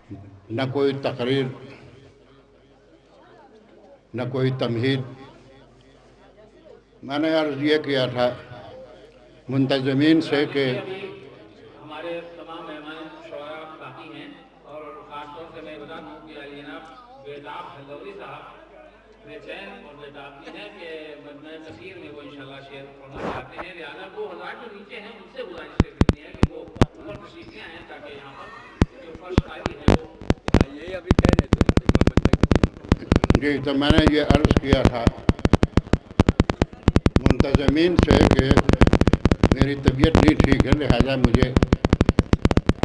نہ کوئی تقریر، نہ کوئی تمہید۔ میں نے عرض یہ کیا تھا منتظمین سے کہ ہمارے تمام مہمان شعراء باقی ہیں، اور خاص طور سے میں بتا دوں کہ علی جناب بیتاب حلوری صاحب بے چین اور بیتابی ہیں کہ مجمع کثیر میں وہ انشاءاللہ شعر پڑھنا چاہتے ہیں، لہٰذا وہ حضرات جو نیچے ہیں ان سے گزارش کرنی ہے کہ وہ اوپر تشریف لے آئیں تاکہ یہاں پر جو فرش خالی ہے وہ یہی ابھی کہہ رہے تھے۔ جی، تو میں نے یہ عرض کیا تھا منتظمین سے کہ میری طبیعت نہیں ٹھیک ہے، لہذا مجھے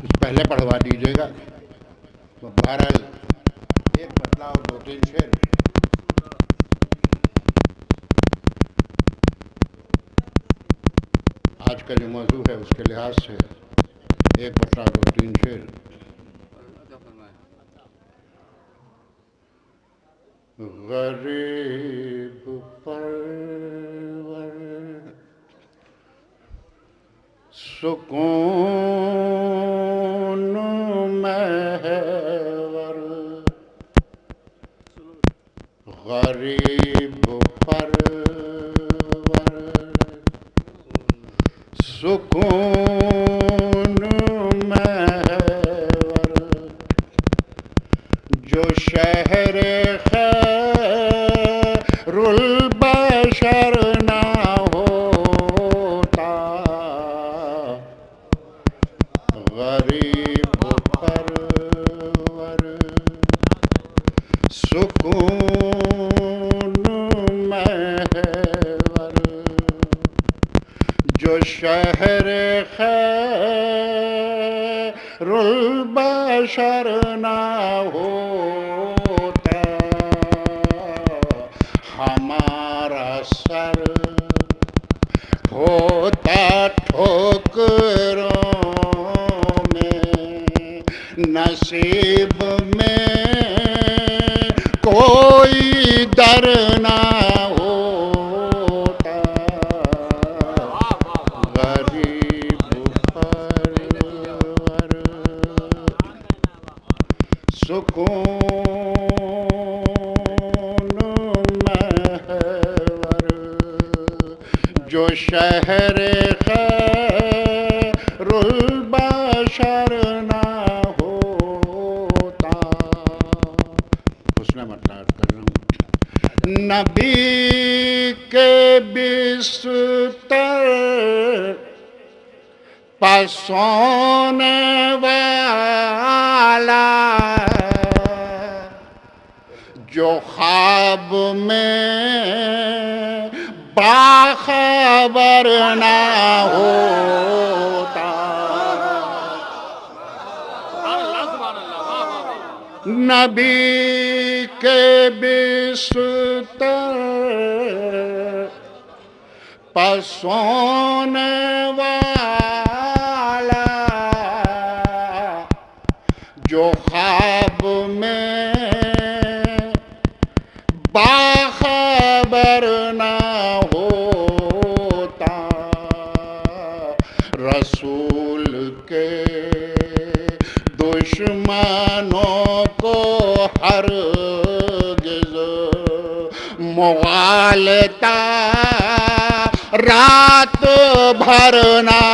کچھ پہلے پڑھوا دیجیے گا۔ تو بہرحال ایک بدلا اور دو تین شعر۔ آج کا جو موضوع ہے اس کے لحاظ سے ایک بدلا دو تین شعر۔ غریب پرور سکون محور، غریب پرور سکون محور، جو شہر خیر البشر نہ ہوتا، غریب پرور سکون محور، جو شہر خیر البشر نہ ہوتا، ہمارا سر ہوتا ٹھوکروں میں، نصیب میں کوئی در نہ ہوتا، غریب پرور سکون محور، جو شہر خیر البشر نہ ہوتا۔ حسن مطلب کر رہا ہوں۔ نبی کے بستر پر سونے والا، جو خواب میں باخبر نہ ہوتا، نبی کے بستر پر سونے والا، جو خواب میں باخبر نہ ہوتا، رسول کے دشمنوں کو ہرگز مغالطہ رات بھر نہ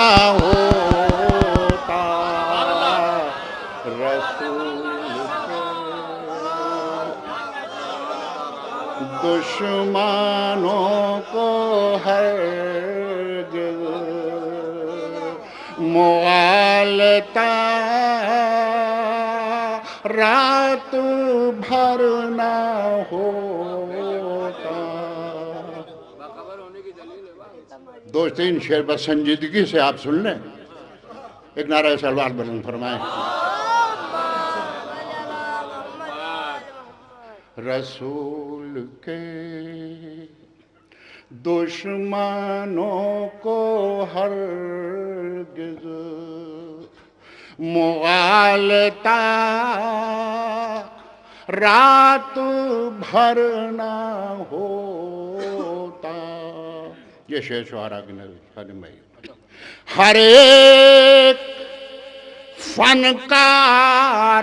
ہوتا، رسول کے دشمنوں کو ہرگز مغالطہ رات بھر نہ ہوتا۔ دو تین شعر بس سنجیدگی سے آپ سن لیں، ایک نعرہ صلوات بلند فرمائیں۔ رسول کے دشمنوں کو ہرگز مغالطہ رات بھر نہ ہوتا۔ یہ شعر شعراء کی نظر خادم بھائی۔ ہر ایک فنکار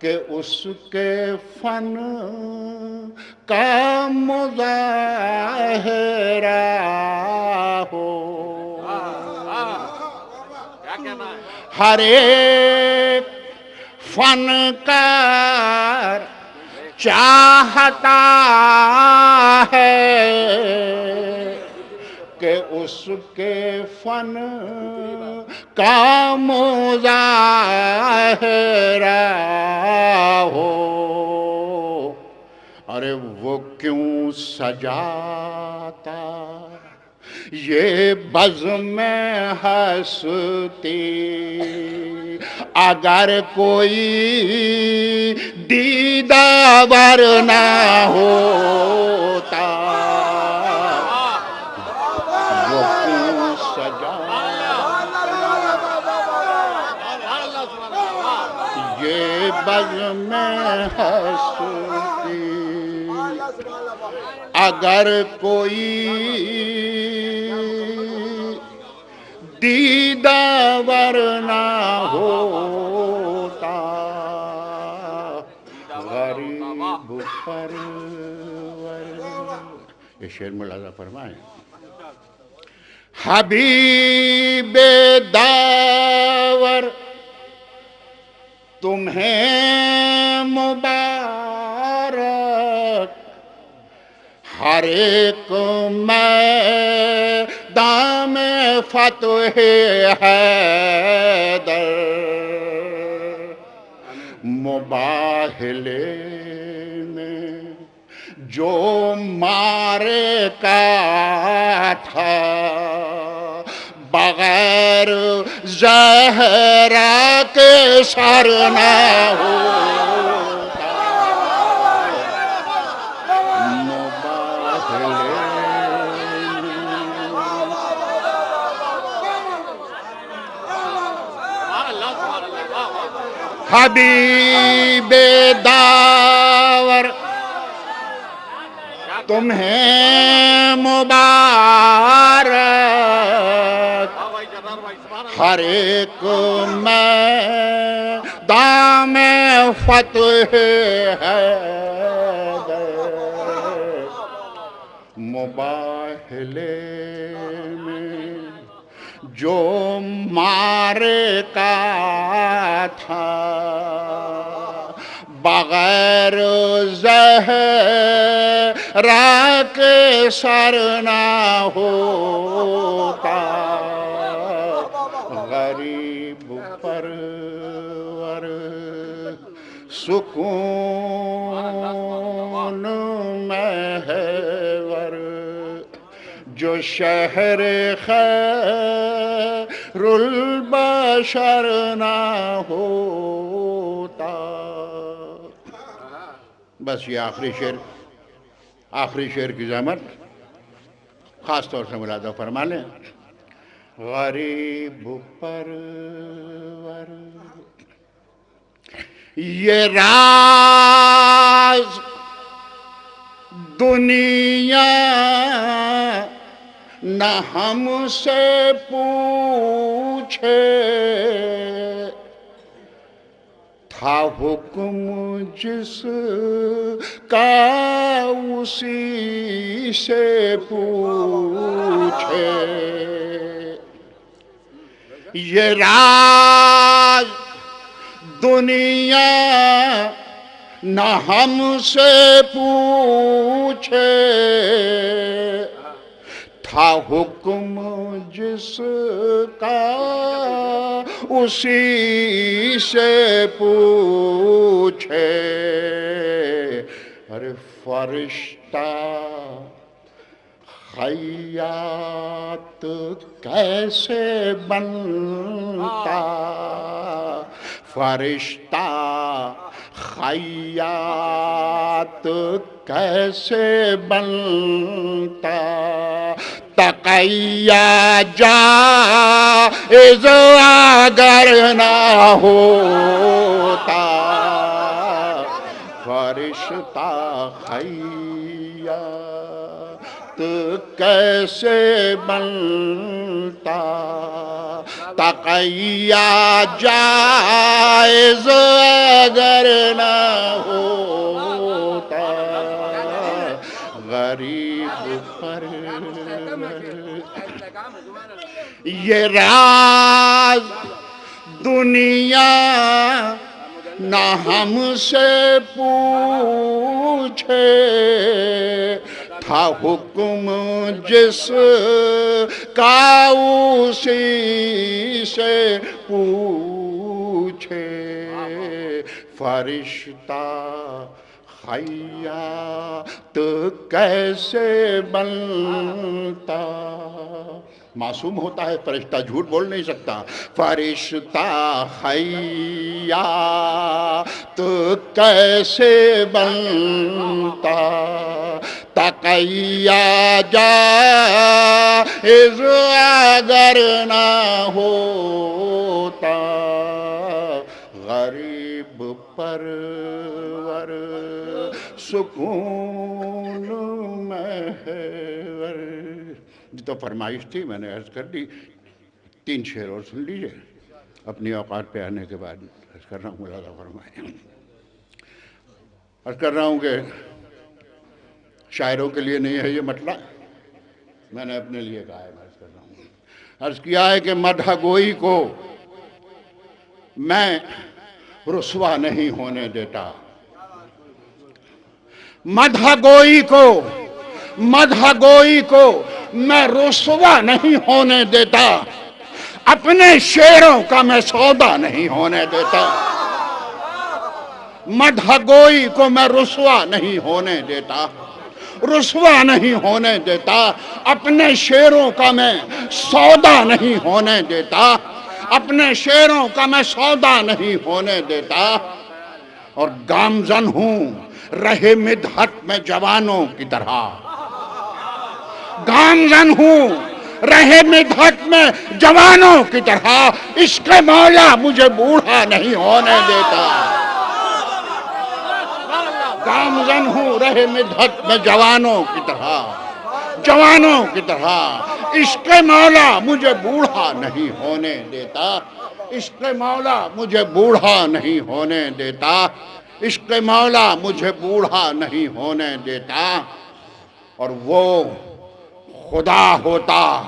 کہ اس کے فن کا مظاہرہ ہو. ہر ایک فنکار چاہتا ہے کہ اس کے فن کا مظاہرہ ہو. ارے وہ کیوں سجاتا یہ بزم ہستی اگر کوئی دیدہ ور نہ ہوتا. وہ کیوں سجاتا یہ بزم ہستی اگر کوئی دیدہ ور نہ ہوتا. غریب پرور یہ شعر ملاحظہ فرمائیں. حبیب داور تمہیں مبارک ہر ایک میدان فتح حیدر. مباہلے میں جو مارے کا تھا بغیر زہرا کے سر نہ ہوتا. حبیب داور تمہیں مبارک ہر ایک میدان فتح حیدر. مباہلے میں جو مارے کا تھا بغیر زہرا کے سر نہ ہوتا. غریب پرور سکون محور جو شہر خیر البشر نہ ہوتا. بس یہ آخری شعر کی زحمت خاص طور سے ملاحظہ فرما لیں. غریب پرور یہ راز دنیا نہ ہم سے پوچھے تھا حکم جس کا اسی سے پوچھے. یہ راز دنیا نہ ہم سے پوچھے تھا حکم جس کا اسی سے پوچھے. ارے فرشتہ خیاط کیسے بنتا فرشتہ خیاط کیسے بنتا تقیا جائز اگر نہ ہوتا فرشتہ خیاط کیسے بنتا تقیہ جائز اگر نہ ہوتا غریب پر یہ راز دنیا نہ ہم سے پوچھے تھا حکم جس کا اسی سے پوچھے فرشتہ خیاط کیسے بنتا معصوم ہوتا ہے فرشتہ جھوٹ بول نہیں سکتا فرشتہ خیاط کیسے بنتا تقیہ جائز اگر نہ ہوتا غریب پرور سکون محور تو فرمائش تھی میں نے عرض کر دی 3 شعر اور سن لیجئے اپنی اوقات پہ آنے کے بعد عرض کر رہا ہوں ملاحظہ فرمائیں عرض کر رہا ہوں کہ شاعروں کے لیے نہیں ہے یہ مطلب میں نے اپنے لیے کہا ہے عرض کر رہا ہوں عرض کیا ہے کہ مدح گوئی کو میں رسوا نہیں ہونے دیتا مدح گوئی کو میں رسوا نہیں ہونے دیتا اپنے شعروں کا میں سودا نہیں ہونے دیتا مدح گوئی کو میں رسوا نہیں ہونے دیتا اپنے شعروں کا میں سودا نہیں ہونے دیتا اپنے شعروں کا میں سودا نہیں ہونے دیتا اور گامزن ہوں رہے مدحت میں جوانوں کی طرح گامزن ہوں رہے مدحت میں جوانوں کی طرح عشق مولا مجھے بوڑھا نہیں ہونے دیتا گامزن ہوں رہے مدحت میں جوانوں کی طرح عشق مولا مجھے بوڑھا نہیں ہونے دیتا عشق مولا مجھے بوڑھا نہیں ہونے دیتا عشق مولا مجھے بوڑھا نہیں ہونے دیتا اور وہ خدا ہوتا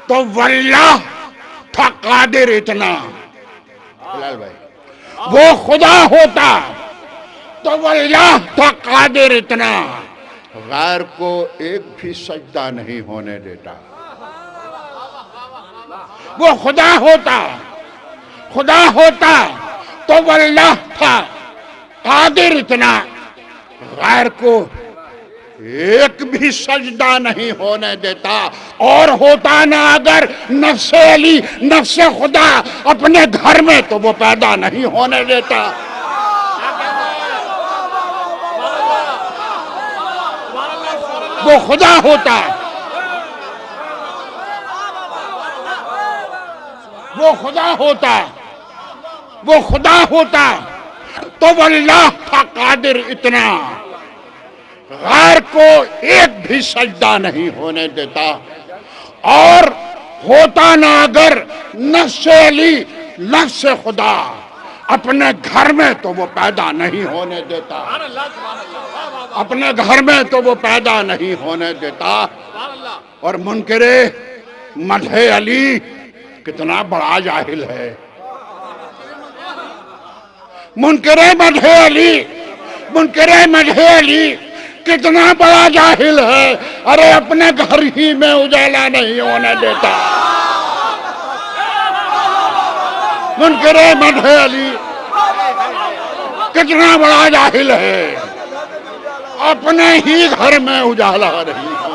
تو واللہ تھا قادر اتنا بلال بھائی وہ خدا ہوتا تو واللہ تھا قادر اتنا غیر کو ایک بھی سجدہ نہیں ہونے دیتا وہ خدا ہوتا تو واللہ تھا قادر اتنا غیر کو ایک بھی سجدہ نہیں ہونے دیتا اور ہوتا نہ اگر نفس علی نفس خدا اپنے گھر میں تو وہ پیدا نہیں ہونے دیتا وہ خدا ہوتا تو واللہ تھا قادر اتنا غیر کو ایک بھی سجدہ نہیں ہونے دیتا اور ہوتا نہ اگر نفس علی نفس خدا اپنے گھر میں تو وہ پیدا نہیں ہونے دیتا اپنے گھر میں تو وہ پیدا نہیں ہونے دیتا اور منکر مدح علی کتنا بڑا جاہل ہے منکر مدح علی کتنا بڑا جاہل ہے ارے اپنے گھر ہی میں اجالا نہیں ہونے دیتا منکر مدح علی کتنا بڑا جاہل ہے اپنے ہی گھر میں اجالا نہیں